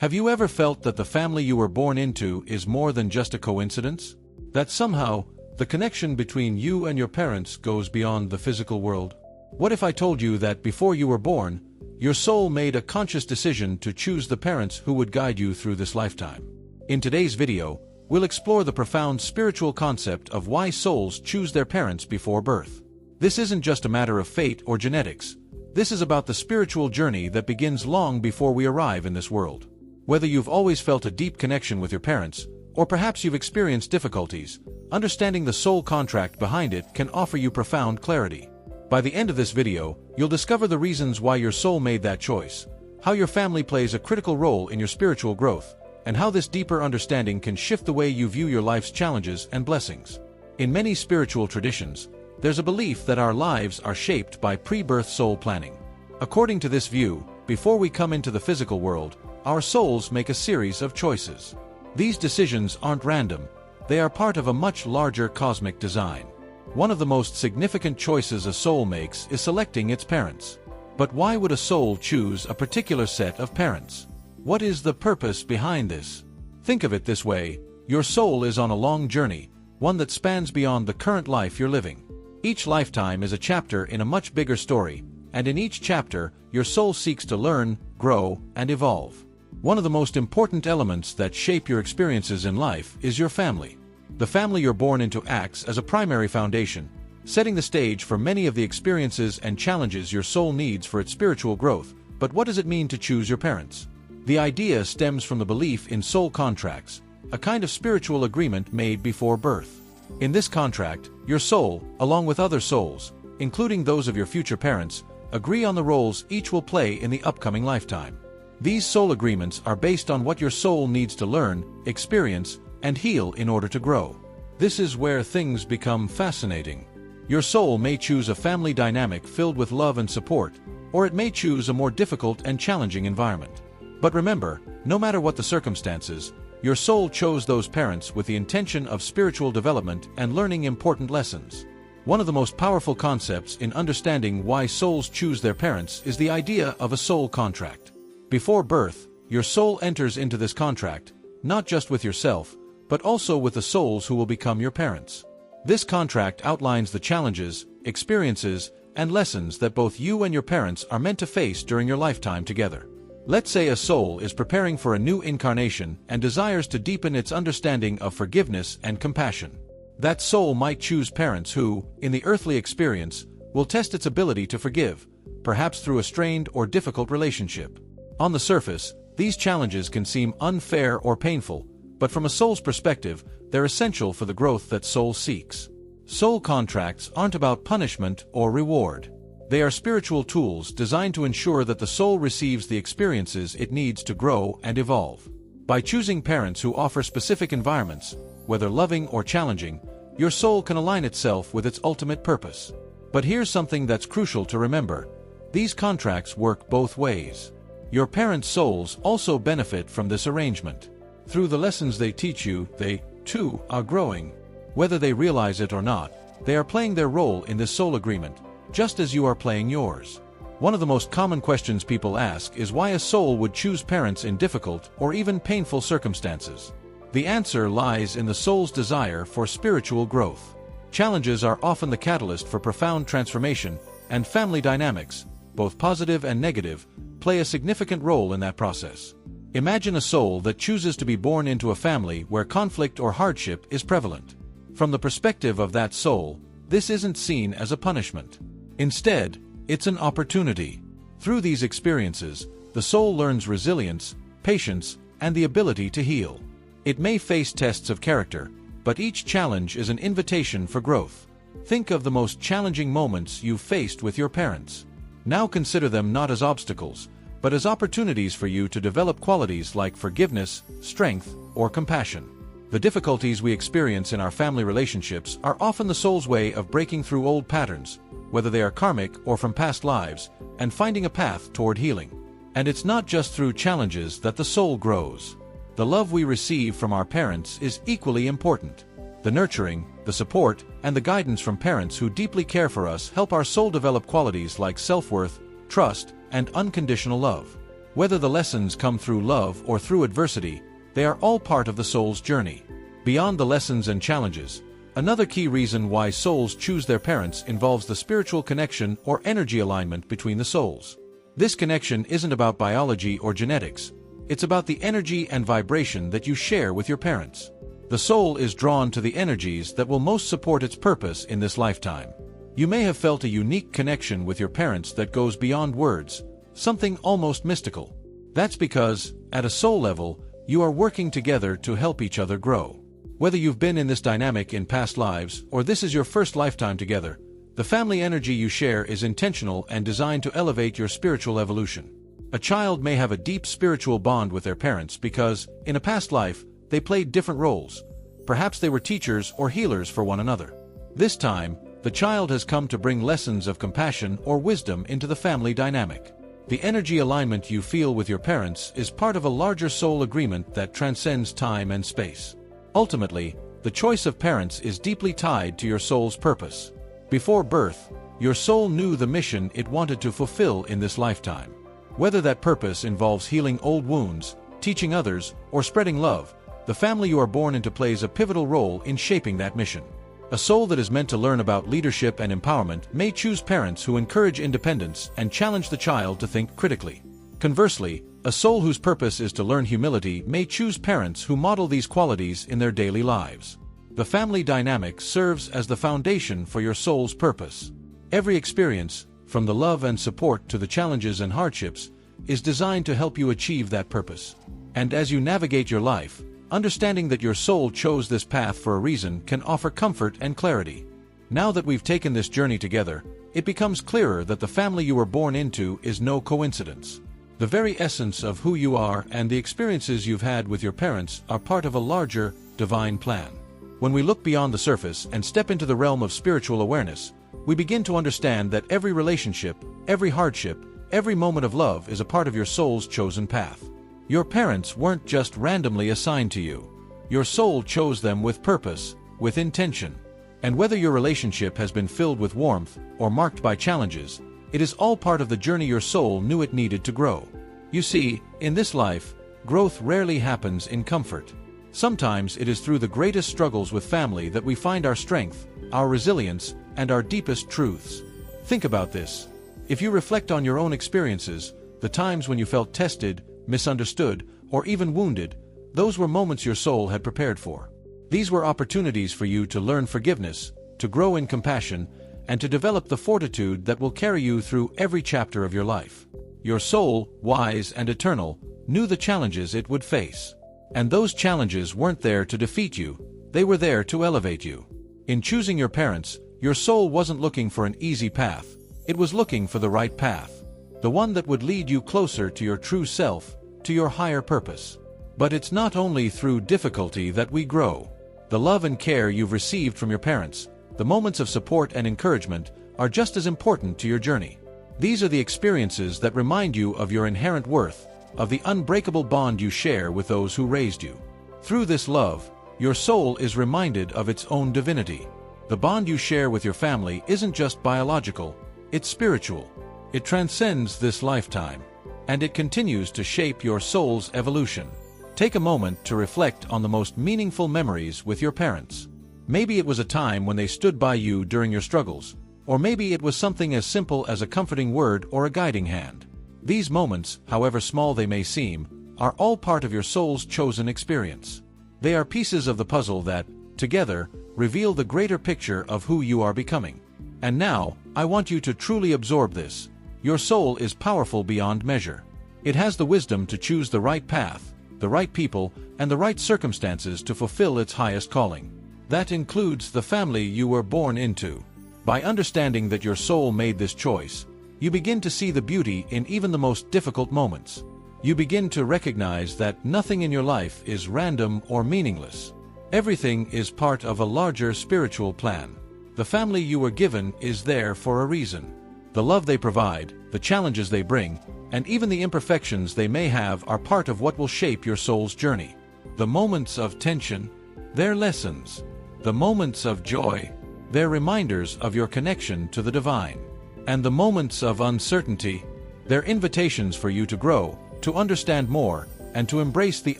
Have you ever felt that the family you were born into is more than just a coincidence? That somehow, the connection between you and your parents goes beyond the physical world? What if I told you that before you were born, your soul made a conscious decision to choose the parents who would guide you through this lifetime? In today's video, we'll explore the profound spiritual concept of why souls choose their parents before birth. This isn't just a matter of fate or genetics. This is about the spiritual journey that begins long before we arrive in this world. Whether you've always felt a deep connection with your parents, or perhaps you've experienced difficulties, understanding the soul contract behind it can offer you profound clarity. By the end of this video, you'll discover the reasons why your soul made that choice, how your family plays a critical role in your spiritual growth, and how this deeper understanding can shift the way you view your life's challenges and blessings. In many spiritual traditions, there's a belief that our lives are shaped by pre-birth soul planning. According to this view, before we come into the physical world, our souls make a series of choices. These decisions aren't random, they are part of a much larger cosmic design. One of the most significant choices a soul makes is selecting its parents. But why would a soul choose a particular set of parents? What is the purpose behind this? Think of it this way: your soul is on a long journey, one that spans beyond the current life you're living. Each lifetime is a chapter in a much bigger story, and in each chapter, your soul seeks to learn, grow, and evolve. One of the most important elements that shape your experiences in life is your family. The family you're born into acts as a primary foundation, setting the stage for many of the experiences and challenges your soul needs for its spiritual growth. But what does it mean to choose your parents? The idea stems from the belief in soul contracts, a kind of spiritual agreement made before birth. In this contract, your soul, along with other souls, including those of your future parents, agree on the roles each will play in the upcoming lifetime. These soul agreements are based on what your soul needs to learn, experience, and heal in order to grow. This is where things become fascinating. Your soul may choose a family dynamic filled with love and support, or it may choose a more difficult and challenging environment. But remember, no matter what the circumstances, your soul chose those parents with the intention of spiritual development and learning important lessons. One of the most powerful concepts in understanding why souls choose their parents is the idea of a soul contract. Before birth, your soul enters into this contract, not just with yourself, but also with the souls who will become your parents. This contract outlines the challenges, experiences, and lessons that both you and your parents are meant to face during your lifetime together. Let's say a soul is preparing for a new incarnation and desires to deepen its understanding of forgiveness and compassion. That soul might choose parents who, in the earthly experience, will test its ability to forgive, perhaps through a strained or difficult relationship. On the surface, these challenges can seem unfair or painful, but from a soul's perspective, they're essential for the growth that soul seeks. Soul contracts aren't about punishment or reward. They are spiritual tools designed to ensure that the soul receives the experiences it needs to grow and evolve. By choosing parents who offer specific environments, whether loving or challenging, your soul can align itself with its ultimate purpose. But here's something that's crucial to remember: these contracts work both ways. Your parents' souls also benefit from this arrangement. Through the lessons they teach you, they, too, are growing. Whether they realize it or not, they are playing their role in this soul agreement, just as you are playing yours. One of the most common questions people ask is why a soul would choose parents in difficult or even painful circumstances. The answer lies in the soul's desire for spiritual growth. Challenges are often the catalyst for profound transformation, and family dynamics, both positive and negative, play a significant role in that process. Imagine a soul that chooses to be born into a family where conflict or hardship is prevalent. From the perspective of that soul, this isn't seen as a punishment. Instead, it's an opportunity. Through these experiences, the soul learns resilience, patience, and the ability to heal. It may face tests of character, but each challenge is an invitation for growth. Think of the most challenging moments you've faced with your parents. Now consider them not as obstacles, but as opportunities for you to develop qualities like forgiveness, strength, or compassion. The difficulties we experience in our family relationships are often the soul's way of breaking through old patterns, whether they are karmic or from past lives, and finding a path toward healing. And it's not just through challenges that the soul grows. The love we receive from our parents is equally important. The nurturing, the support, and the guidance from parents who deeply care for us help our soul develop qualities like self-worth, trust, and unconditional love. Whether the lessons come through love or through adversity, they are all part of the soul's journey. Beyond the lessons and challenges, another key reason why souls choose their parents involves the spiritual connection or energy alignment between the souls. This connection isn't about biology or genetics. It's about the energy and vibration that you share with your parents. The soul is drawn to the energies that will most support its purpose in this lifetime. You may have felt a unique connection with your parents that goes beyond words, something almost mystical. That's because, at a soul level, you are working together to help each other grow. Whether you've been in this dynamic in past lives or this is your first lifetime together, the family energy you share is intentional and designed to elevate your spiritual evolution. A child may have a deep spiritual bond with their parents because, in a past life, they played different roles. Perhaps they were teachers or healers for one another. This time, the child has come to bring lessons of compassion or wisdom into the family dynamic. The energy alignment you feel with your parents is part of a larger soul agreement that transcends time and space. Ultimately, the choice of parents is deeply tied to your soul's purpose. Before birth, your soul knew the mission it wanted to fulfill in this lifetime. Whether that purpose involves healing old wounds, teaching others, or spreading love, the family you are born into plays a pivotal role in shaping that mission. A soul that is meant to learn about leadership and empowerment may choose parents who encourage independence and challenge the child to think critically. Conversely, a soul whose purpose is to learn humility may choose parents who model these qualities in their daily lives. The family dynamic serves as the foundation for your soul's purpose. Every experience, from the love and support to the challenges and hardships, is designed to help you achieve that purpose. And as you navigate your life, understanding that your soul chose this path for a reason can offer comfort and clarity. Now that we've taken this journey together, it becomes clearer that the family you were born into is no coincidence. The very essence of who you are and the experiences you've had with your parents are part of a larger, divine plan. When we look beyond the surface and step into the realm of spiritual awareness, we begin to understand that every relationship, every hardship, every moment of love is a part of your soul's chosen path. Your parents weren't just randomly assigned to you. Your soul chose them with purpose, with intention. And whether your relationship has been filled with warmth or marked by challenges, it is all part of the journey your soul knew it needed to grow. You see, in this life, growth rarely happens in comfort. Sometimes it is through the greatest struggles with family that we find our strength, our resilience, and our deepest truths. Think about this. If you reflect on your own experiences, the times when you felt tested, misunderstood, or even wounded, those were moments your soul had prepared for. These were opportunities for you to learn forgiveness, to grow in compassion, and to develop the fortitude that will carry you through every chapter of your life. Your soul, wise and eternal, knew the challenges it would face. And those challenges weren't there to defeat you, they were there to elevate you. In choosing your parents, your soul wasn't looking for an easy path, it was looking for the right path. The one that would lead you closer to your true self, to your higher purpose. But it's not only through difficulty that we grow. The love and care you've received from your parents, the moments of support and encouragement, are just as important to your journey. These are the experiences that remind you of your inherent worth, of the unbreakable bond you share with those who raised you. Through this love, your soul is reminded of its own divinity. The bond you share with your family isn't just biological, it's spiritual. It transcends this lifetime, and it continues to shape your soul's evolution. Take a moment to reflect on the most meaningful memories with your parents. Maybe it was a time when they stood by you during your struggles, or maybe it was something as simple as a comforting word or a guiding hand. These moments, however small they may seem, are all part of your soul's chosen experience. They are pieces of the puzzle that, together, reveal the greater picture of who you are becoming. And now, I want you to truly absorb this. Your soul is powerful beyond measure. It has the wisdom to choose the right path, the right people, and the right circumstances to fulfill its highest calling. That includes the family you were born into. By understanding that your soul made this choice, you begin to see the beauty in even the most difficult moments. You begin to recognize that nothing in your life is random or meaningless. Everything is part of a larger spiritual plan. The family you were given is there for a reason. The love they provide, the challenges they bring, and even the imperfections they may have are part of what will shape your soul's journey. The moments of tension, they're lessons. The moments of joy, they're reminders of your connection to the divine. And the moments of uncertainty, they're invitations for you to grow, to understand more, and to embrace the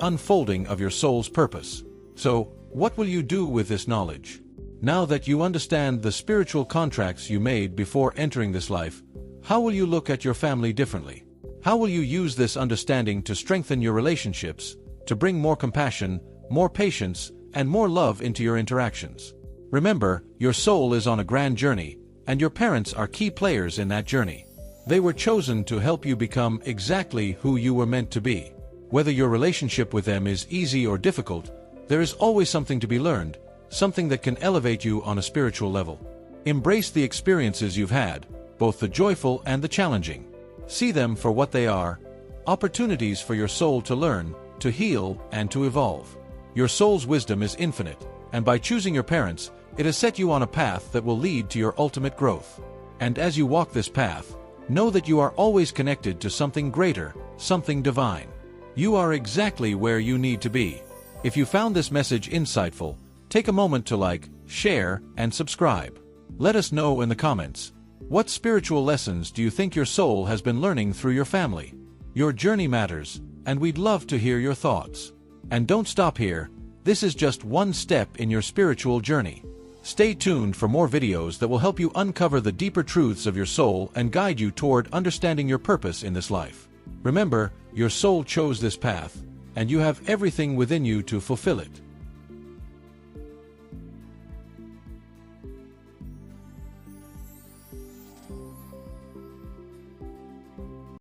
unfolding of your soul's purpose. So, what will you do with this knowledge? Now that you understand the spiritual contracts you made before entering this life, how will you look at your family differently? How will you use this understanding to strengthen your relationships, to bring more compassion, more patience, and more love into your interactions? Remember, your soul is on a grand journey, and your parents are key players in that journey. They were chosen to help you become exactly who you were meant to be. Whether your relationship with them is easy or difficult, there is always something to be learned, something that can elevate you on a spiritual level. Embrace the experiences you've had, both the joyful and the challenging. See them for what they are, opportunities for your soul to learn, to heal, and to evolve. Your soul's wisdom is infinite, and by choosing your parents, it has set you on a path that will lead to your ultimate growth. And as you walk this path, know that you are always connected to something greater, something divine. You are exactly where you need to be. If you found this message insightful, take a moment to like, share, and subscribe. Let us know in the comments. What spiritual lessons do you think your soul has been learning through your family? Your journey matters, and we'd love to hear your thoughts. And don't stop here. This is just one step in your spiritual journey. Stay tuned for more videos that will help you uncover the deeper truths of your soul and guide you toward understanding your purpose in this life. Remember, your soul chose this path, and you have everything within you to fulfill it.